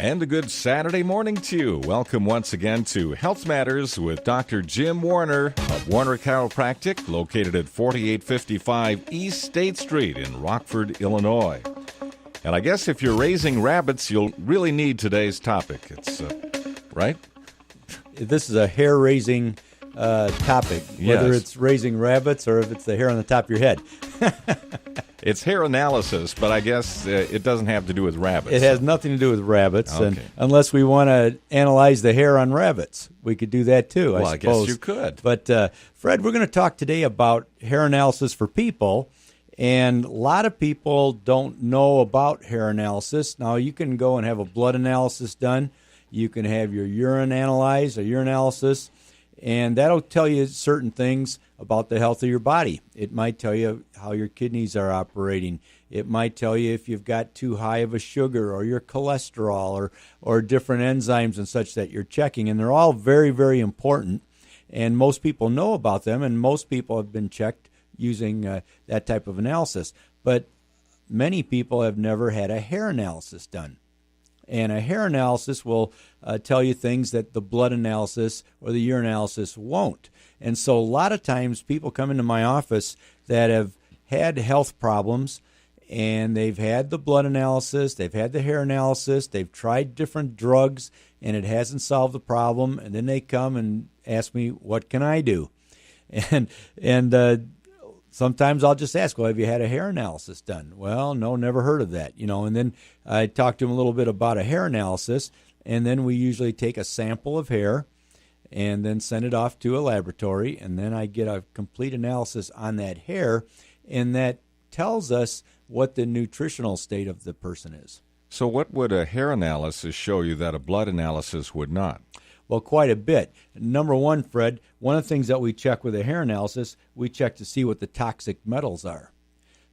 And a good Saturday morning to you. Welcome once again to Health Matters with Dr. Jim Warner of Warner Chiropractic, located at 4855 East State Street in Rockford, Illinois. And I guess if you're raising rabbits, you'll really need today's topic. It's, right? This is a hair-raising topic, whether it's raising rabbits or if it's the hair on the top of your head. It's hair analysis, but I guess it doesn't have to do with rabbits. It has nothing to do with rabbits, Okay. and unless we want to analyze the hair on rabbits. We could do that too, Well, I I suppose. guess you could. But, Fred, we're going to talk today about hair analysis for people, and a lot of people don't know about hair analysis. Now, you can go and have a blood analysis done. You can have your urine analyzed, a urinalysis, and that'll tell you certain things about the health of your body. It might tell you how your kidneys are operating. It might tell you if you've got too high of a sugar or your cholesterol or different enzymes and such that you're checking. And they're all very, very important. And most people know about them, and most people have been checked using that type of analysis. But many people have never had a hair analysis done. And a hair analysis will tell you things that the blood analysis or the urinalysis won't. And so a lot of times people come into my office that have had health problems, and they've had the blood analysis, they've had the hair analysis, they've tried different drugs, and it hasn't solved the problem. And then they come and ask me, what can I do? And sometimes I'll just ask, well, have you had a hair analysis done? Well, no, never heard of that, And then I talk to them a little bit about a hair analysis, and then we usually take a sample of hair and then send it off to a laboratory, and then I get a complete analysis on that hair, and that tells us what the nutritional state of the person is. So what would a hair analysis show you that a blood analysis would not? Well, quite a bit. Number one, Fred, one of the things that we check with a hair analysis, we check to see what the toxic metals are.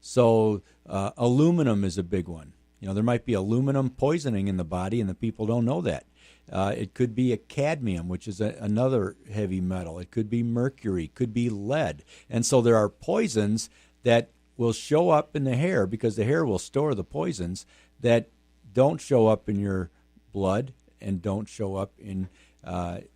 So aluminum is a big one. There might be aluminum poisoning in the body, and the people don't know that. It could be a cadmium, which is another heavy metal. It could be mercury, could be lead. And so there are poisons that will show up in the hair because the hair will store the poisons that don't show up in your blood and don't show up in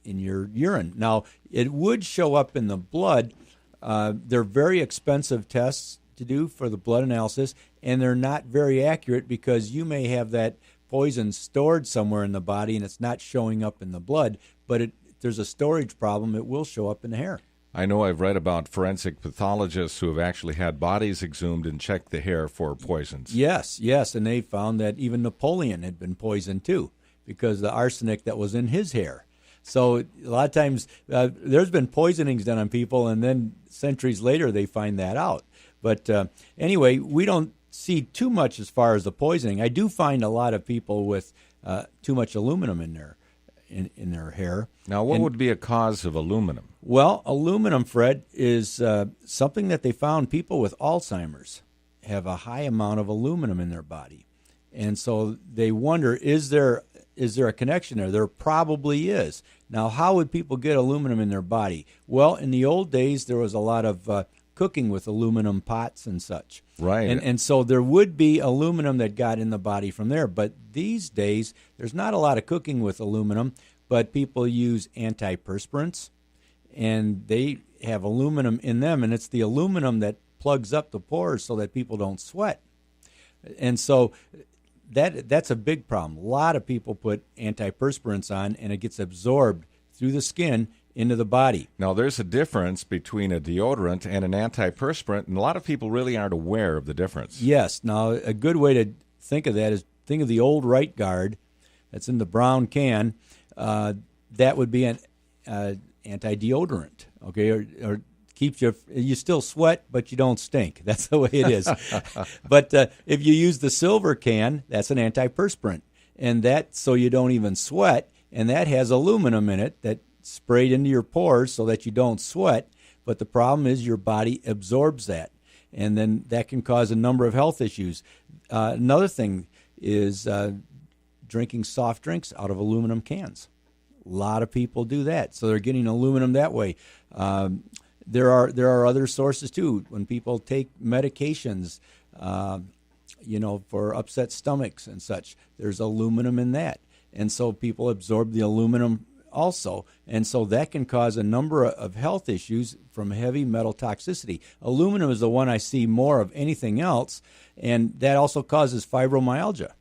your urine. Now, it would show up in the blood. They're very expensive tests to do for the blood analysis, and they're not very accurate because you may have that poison stored somewhere in the body and it's not showing up in the blood, but there's a storage problem. It will show up in the hair. I know I've read about forensic pathologists who have actually had bodies exhumed and checked the hair for poisons. Yes, and they found that even Napoleon had been poisoned too because the arsenic that was in his hair. So a lot of times there's been poisonings done on people, and then centuries later they find that out. But anyway, we don't see too much as far as the poisoning. I do find a lot of people with too much aluminum in their hair. Now, what would be a cause of aluminum? Well, aluminum, Fred, is something that they found people with Alzheimer's have a high amount of aluminum in their body. And so they wonder, is there a connection there? There probably is. Now, how would people get aluminum in their body? Well, in the old days, there was a lot of cooking with aluminum pots and such. Right. And so there would be aluminum that got in the body from there. But these days, there's not a lot of cooking with aluminum, but people use antiperspirants, and they have aluminum in them, and it's the aluminum that plugs up the pores so that people don't sweat. And so that's a big problem. A lot of people put antiperspirants on, and it gets absorbed through the skin into the body. Now, there's a difference between a deodorant and an antiperspirant, and a lot of people really aren't aware of the difference. Yes. Now, a good way to think of that is think of the old Right Guard that's in the brown can. That would be an anti-deodorant, okay, or keeps you still sweat, but you don't stink. That's the way it is. But if you use the silver can, that's an antiperspirant, and that's so you don't even sweat, and that has aluminum in it that sprayed into your pores so that you don't sweat. But the problem is your body absorbs that, and then that can cause a number of health issues. Another thing is drinking soft drinks out of aluminum cans. A lot of people do that, so they're getting aluminum that way. There are other sources too. When people take medications, for upset stomachs and such, there's aluminum in that. and so people absorb the aluminum also. And so that can cause a number of health issues from heavy metal toxicity. Aluminum is the one I see more of anything else, and that also causes fibromyalgia.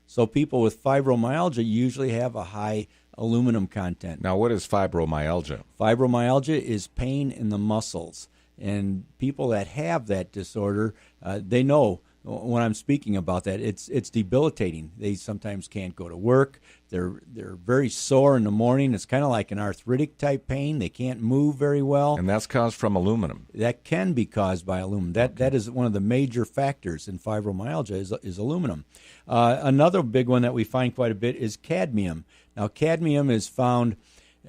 So people with fibromyalgia usually have a high aluminum content. Now, what is fibromyalgia? Fibromyalgia is pain in the muscles. And people that have that disorder, they know when I'm speaking about that, it's debilitating. They sometimes can't go to work. They're very sore in the morning. It's kind of like an arthritic type pain. They can't move very well. And that's caused from aluminum. That can be caused by aluminum. That is one of the major factors in fibromyalgia is aluminum. Another big one that we find quite a bit is cadmium. Now, cadmium is found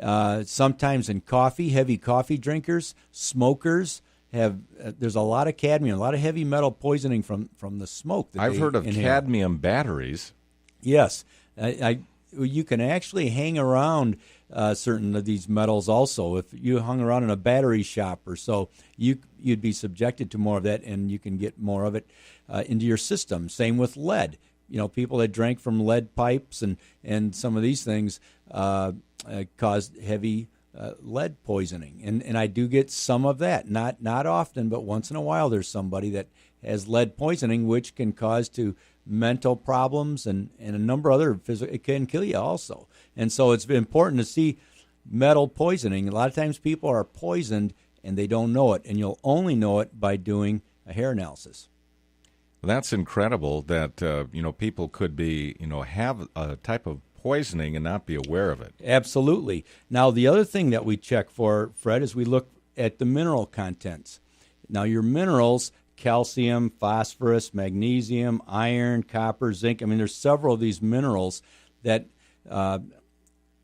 sometimes in coffee. Heavy coffee drinkers, smokers have. There's a lot of cadmium, a lot of heavy metal poisoning from the smoke that I've heard of inhale. cadmium batteries. Yes, you can actually hang around certain of these metals also. If you hung around in a battery shop or so, you'd be subjected to more of that, and you can get more of it into your system. Same with lead. People that drank from lead pipes and some of these things caused heavy lead poisoning. And I do get some of that. Not often, but once in a while there's somebody that has lead poisoning, which can cause to mental problems and a number of other physical. It can kill you also. And so it's important to see metal poisoning. A lot of times people are poisoned and they don't know it, and you'll only know it by doing a hair analysis. That's incredible that people could be have a type of poisoning and not be aware of it. Absolutely. Now, the other thing that we check for, Fred, is we look at the mineral contents. Now, your minerals, calcium, phosphorus, magnesium, iron, copper, zinc. I mean, there's several of these minerals that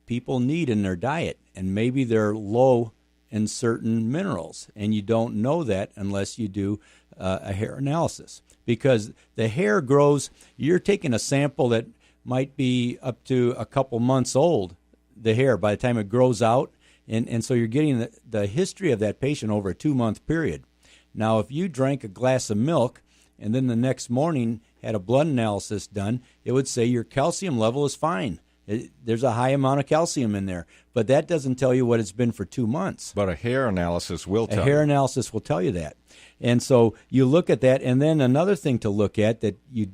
people need in their diet, and maybe they're low in certain minerals, and you don't know that unless you do a hair analysis. Because the hair grows, you're taking a sample that might be up to a couple months old, the hair, by the time it grows out. And so you're getting the history of that patient over a 2-month period. Now, if you drank a glass of milk and then the next morning had a blood analysis done, it would say your calcium level is fine. There's a high amount of calcium in there. But that doesn't tell you what it's been for 2 months. But a hair analysis will tell you. A hair analysis will tell you that. And so you look at that, and then another thing to look at that you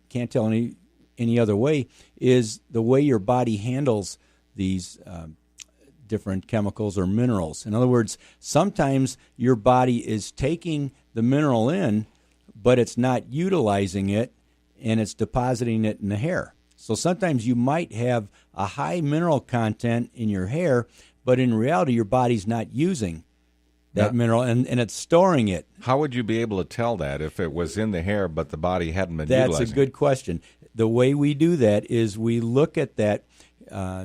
can't tell any other way is the way your body handles these different chemicals or minerals. In other words, sometimes your body is taking the mineral in, but it's not utilizing it, and it's depositing it in the hair. So sometimes you might have a high mineral content in your hair, but in reality your body's not using that mineral, and it's storing it. How would you be able to tell that if it was in the hair but the body hadn't been utilizing it? That's a good question. The way we do that is we look at that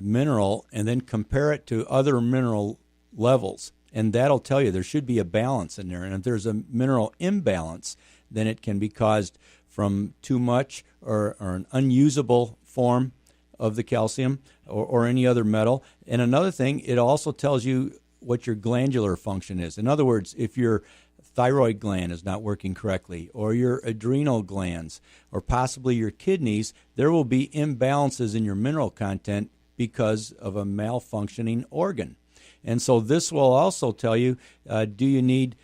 mineral and then compare it to other mineral levels, and that'll tell you there should be a balance in there. And if there's a mineral imbalance, then it can be caused from too much or an unusable form of the calcium or any other metal. And another thing, it also tells you what your glandular function is. In other words, if your thyroid gland is not working correctly, or your adrenal glands, or possibly your kidneys, there will be imbalances in your mineral content because of a malfunctioning organ. And so this will also tell you, do you need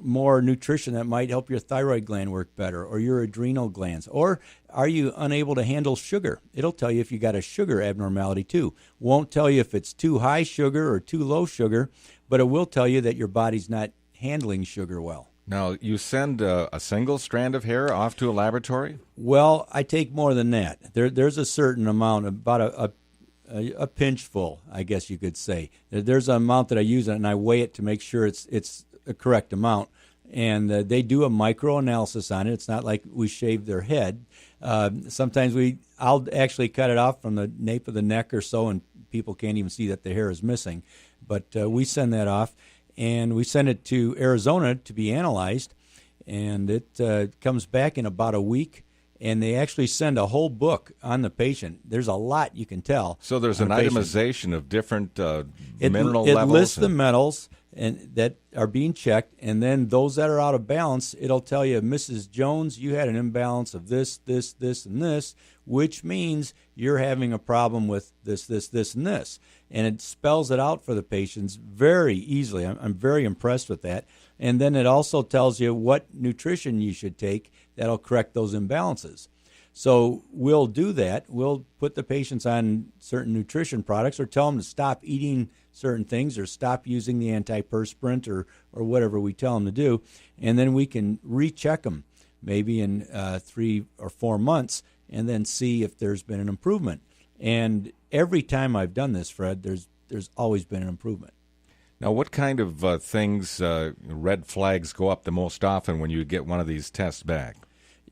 more nutrition that might help your thyroid gland work better, or your adrenal glands, or are you unable to handle sugar? It'll tell you if you got a sugar abnormality too. Won't tell you if it's too high sugar or too low sugar, but it will tell you that your body's not handling sugar well. Now, you send a single strand of hair off to a laboratory? Well, I take more than that. There's a certain amount, about a pinchful, I guess you could say. There's an amount that I use, and I weigh it to make sure it's a correct amount. And they do a microanalysis on it. It's not like we shave their head. Sometimes I'll actually cut it off from the nape of the neck or so, and people can't even see that the hair is missing. But we send that off, and we send it to Arizona to be analyzed, and it comes back in about a week. And they actually send a whole book on the patient. There's a lot you can tell. So there's an itemization of different mineral levels. It levels? lists the metals, and that are being checked, and then those that are out of balance, it'll tell you, Mrs. Jones, you had an imbalance of this, this, this, and this, which means you're having a problem with this, this, this, and this. And it spells it out for the patients very easily. I'm very impressed with that. And then it also tells you what nutrition you should take that'll correct those imbalances. So we'll do that. We'll put the patients on certain nutrition products or tell them to stop eating certain things or stop using the antiperspirant or whatever we tell them to do. And then we can recheck them maybe in 3 or 4 months and then see if there's been an improvement. And every time I've done this, Fred, there's always been an improvement. Now, what kind of things, red flags, go up the most often when you get one of these tests back?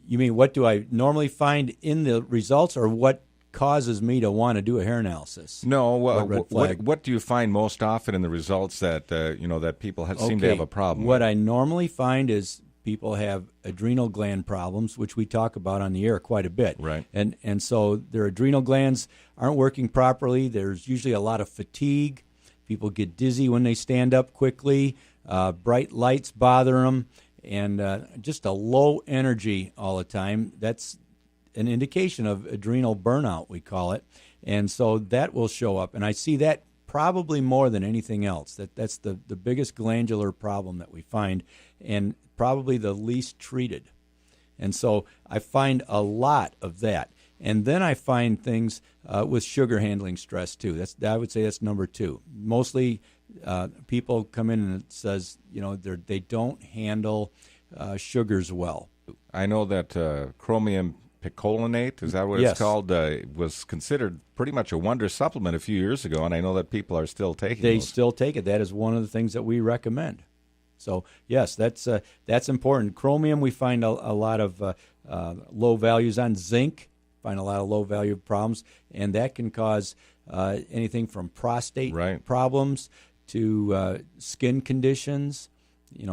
You mean what do I normally find in the results, or what causes me to want to do a hair analysis? No, what do you find most often in the results that that people seem to have a problem What with? I normally find is people have adrenal gland problems, which we talk about on the air quite a bit. Right. And so their adrenal glands aren't working properly. There's usually a lot of fatigue. People get dizzy when they stand up quickly. Bright lights bother them. And just a low energy all the time. That's an indication of adrenal burnout, we call it. And so that will show up. And I see that probably more than anything else. That's the biggest glandular problem that we find, and probably the least treated. And so I find a lot of that. And then I find things with sugar handling stress, too. I would say that's number 2. Mostly people come in and it says, they don't handle sugars well. I know that chromium picolinate, is that what Yes. it's called, was considered pretty much a wonder supplement a few years ago, and I know that people are still taking They those. still take it. That is one of the things that we recommend. So, yes, that's important. Chromium, we find a lot of low values on. Zinc, find a lot of low value problems, and that can cause anything from prostate problems to skin conditions.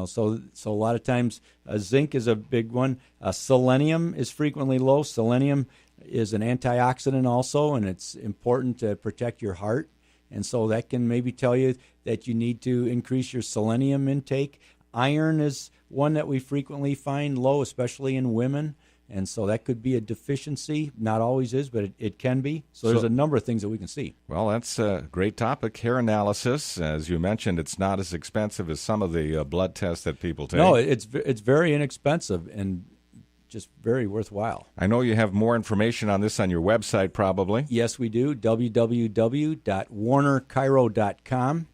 So a lot of times zinc is a big one. Selenium is frequently low. Selenium is an antioxidant also, and it's important to protect your heart. And so that can maybe tell you that you need to increase your selenium intake. Iron is one that we frequently find low, especially in women. And so that could be a deficiency. Not always is, but it can be. So there's a number of things that we can see. Well, that's a great topic. Hair analysis, as you mentioned, it's not as expensive as some of the blood tests that people take. No, it's very inexpensive and just very worthwhile. I know you have more information on this on your website, probably. Yes, we do, www.warnerchiro.com.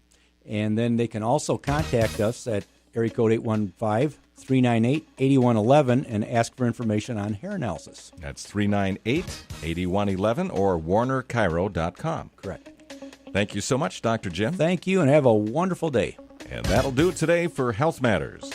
And then they can also contact us at area code 815-398-8111 and ask for information on hair analysis. That's 398-8111 or warnerchiro.com. Correct. Thank you so much, Dr. Jim. Thank you, and have a wonderful day. And that'll do it today for Health Matters.